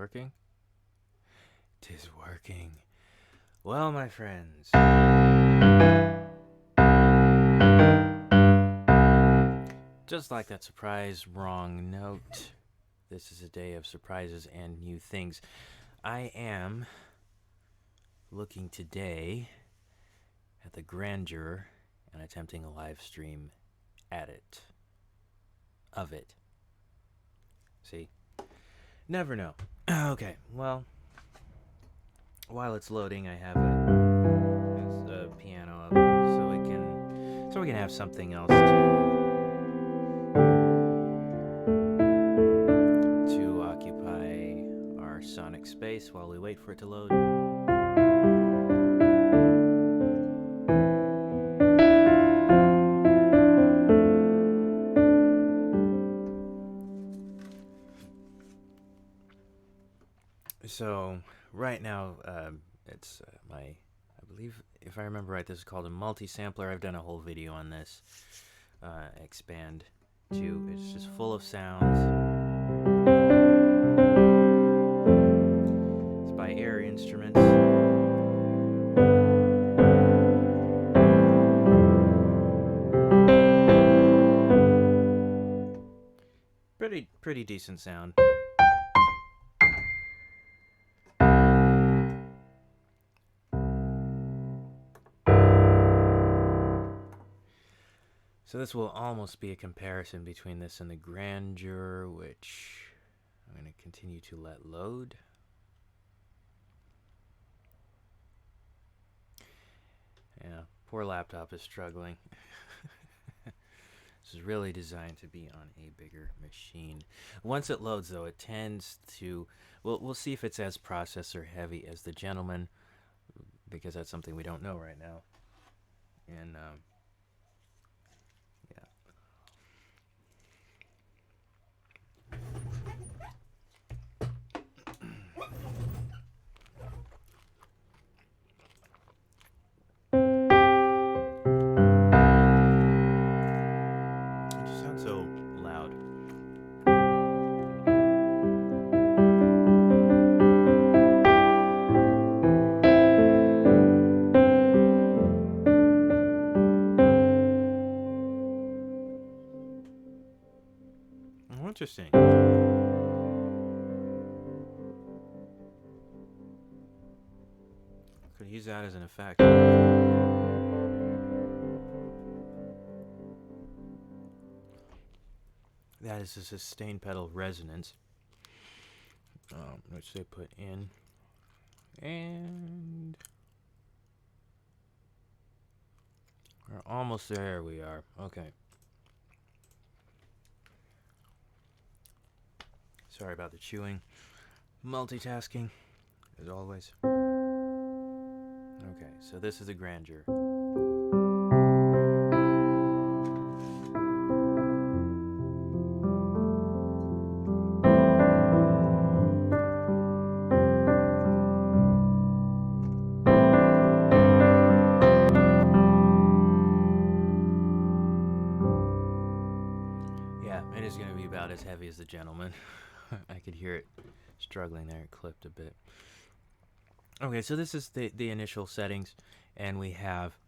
working? 'Tis working. Well, my friends, just like that surprise wrong note, this is a day of surprises and new things. I am looking today at the Grandeur and attempting a live stream of it. See? Never know. Okay, well, while it's loading, I have a piano up so we can have something else to occupy our sonic space while we wait for it to load. So right now, it's I believe, if I remember right, this is called a multi-sampler. I've done a whole video on this. Expand 2. It's just full of sounds. It's by Air Instruments. Pretty decent sound. So this will almost be a comparison between this and the Grandeur, which I'm going to continue to let load. Yeah, poor laptop is struggling. This is really designed to be on a bigger machine. Once it loads, though, it tends to... We'll see if it's as processor heavy as the Gentleman, because that's something we don't know right now. And, yeah. It just sounds so loud. Oh, interesting. Could use that as an effect. That is a sustain pedal resonance, which they put in. And we're almost there. We are. Okay. Sorry about the chewing. Multitasking, as always. Okay, so this is a Grandeur. Yeah, it is going to be about as heavy as the Gentleman. I could hear it struggling there. It clipped a bit. Okay, so this is the initial settings, and we have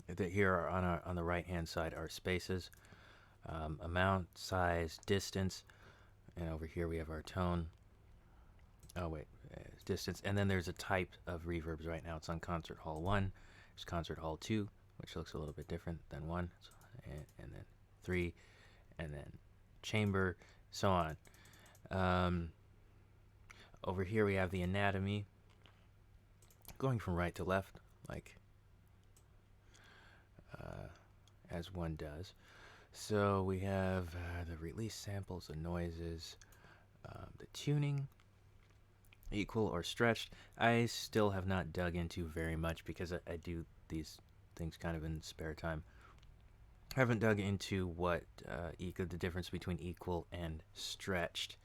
that here are on the right hand side are spaces, amount, size, distance, and over here we have our tone. Oh wait, distance, and then there's a type of reverbs. Right now it's on Concert Hall 1. There's Concert Hall 2, which looks a little bit different than 1, and then 3, and then chamber, so on. Over here we have the anatomy, going from right to left, like as one does. So we have the release samples, the noises, the tuning, equal or stretched. I still have not dug into very much because I do these things kind of in spare time. I haven't dug into what the difference between equal and stretched.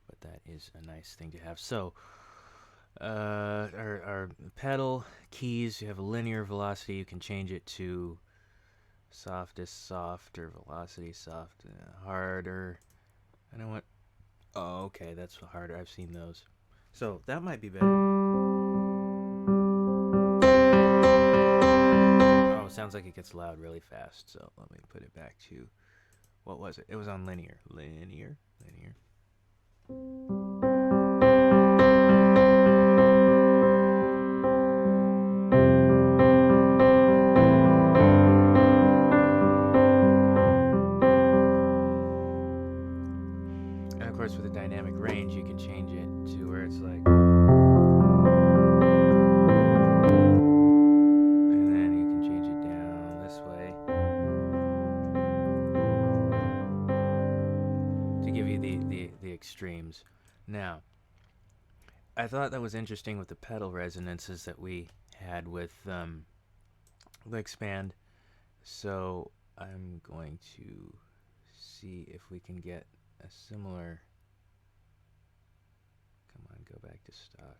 But that is a nice thing to have. So our pedal keys, you have a linear velocity. You can change it to Softest, softer, velocity, soft, harder. I don't want. Oh, okay, that's harder. I've seen those. So that might be better. Oh, sounds like it gets loud really fast. So let me put it back to. What was it? It was on linear. Linear. And of course, with the dynamic range, you can change it to where it's like. And then you can change it down this way to give you the extremes. Now, I thought that was interesting with the pedal resonances that we had with the expand. So I'm going to see if we can get a similar. Come on, go back to stock.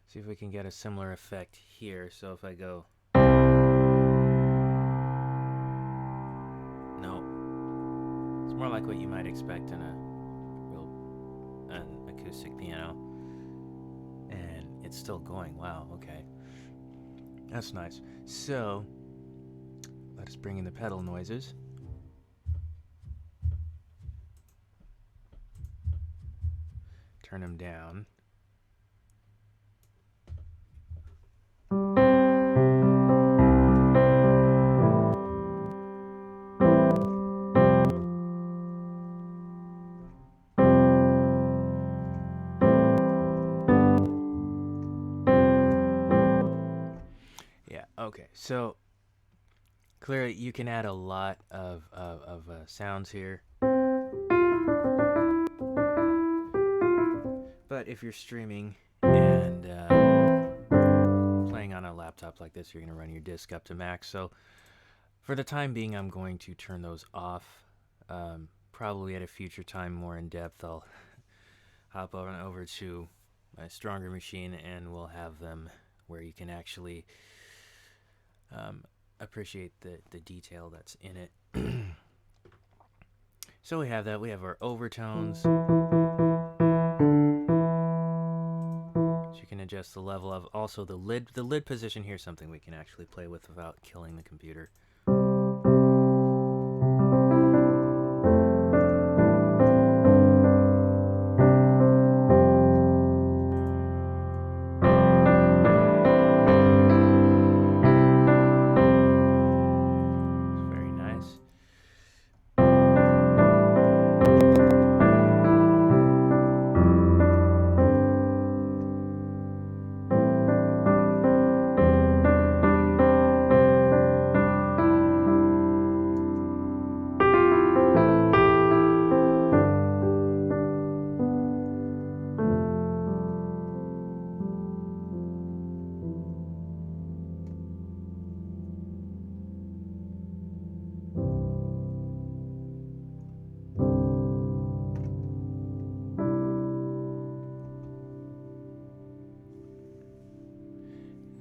See if we can get a similar effect here. So if I go. No. It's more like what you might expect in an acoustic piano. And it's still going. Wow, okay. That's nice. So, let us bring in the pedal noises. Turn them down. Okay, so clearly you can add a lot of sounds here. But if you're streaming and playing on a laptop like this, you're going to run your disc up to max. So for the time being, I'm going to turn those off. Probably at a future time, more in depth, I'll hop over to my stronger machine and we'll have them where you can actually appreciate the detail that's in it. So we have that. We have our overtones. So you can adjust the level of. Also the lid position here is something we can actually play with without killing the computer.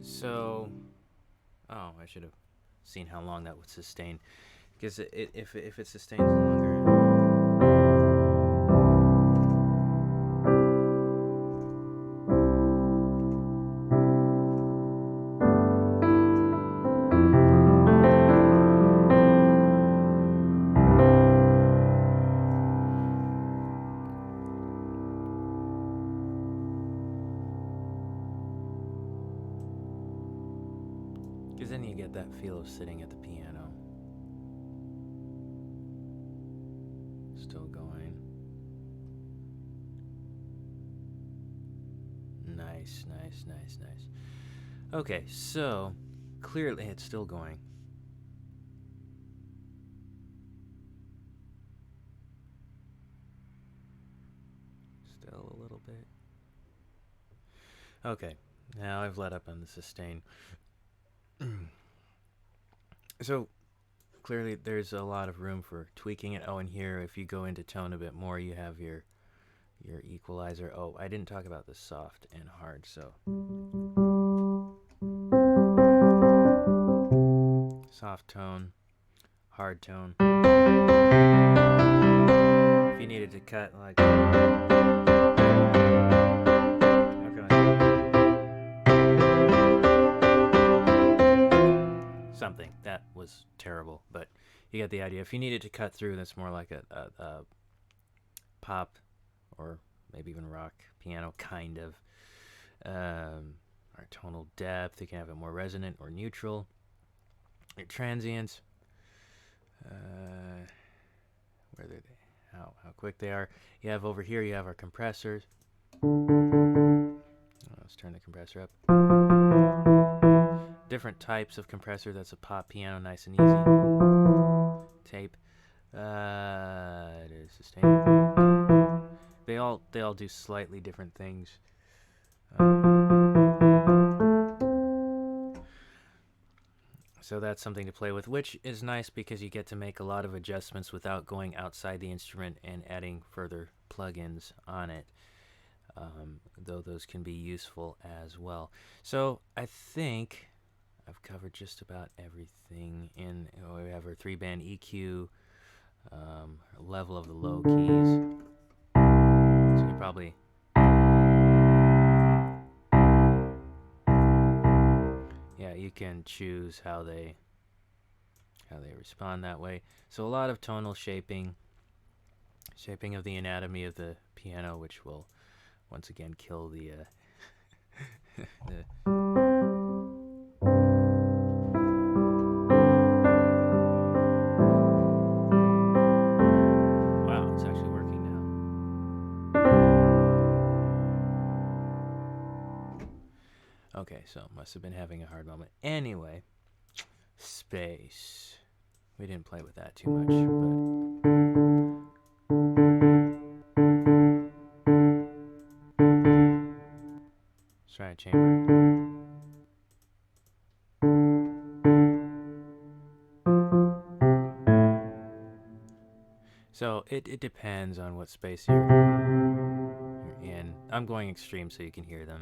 So, oh, I should have seen how long that would sustain, because if it sustains longer. Because then you get that feel of sitting at the piano. Still going. Nice. Okay, so clearly it's still going. Still a little bit. Okay, now I've let up on the sustain. So clearly there's a lot of room for tweaking it. Oh, and here if you go into tone a bit more, you have your equalizer. Oh, I didn't talk about the soft and hard, so soft tone, hard tone. If you needed to cut like something that was terrible, but you get the idea. If you needed to cut through, that's more like a pop or maybe even rock piano kind of or tonal depth. You can have it more resonant or neutral. Your transients, where they, how quick they are. You have over here. You have our compressors. Let's turn the compressor up. Different types of compressor. That's a pop piano, nice and easy. Tape. It is sustain. They all do slightly different things. So that's something to play with, which is nice because you get to make a lot of adjustments without going outside the instrument and adding further plugins on it, though those can be useful as well. So I think I've covered just about everything. We have our 3-band EQ, level of the low keys. So you probably... you can choose how they respond that way. So a lot of tonal shaping of the anatomy of the piano, which will once again kill the wow, it's actually working now. Okay, so must have been having a hard moment. Anyway, space. We didn't play with that too much, but let's try a chamber. So it depends on what space you're in. I'm going extreme so you can hear them.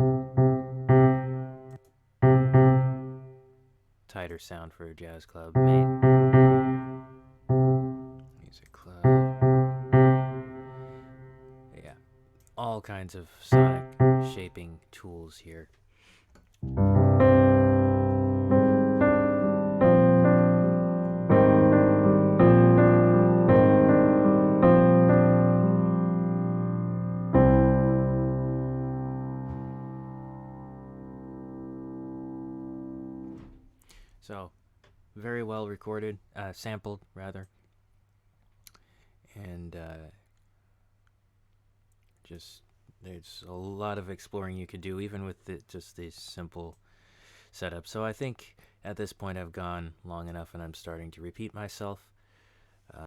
Tighter sound for a jazz club. Music club. Yeah, all kinds of sonic shaping tools here. So, very well recorded, sampled rather, and just there's a lot of exploring you could do even with just these simple setups. So I think at this point I've gone long enough and I'm starting to repeat myself.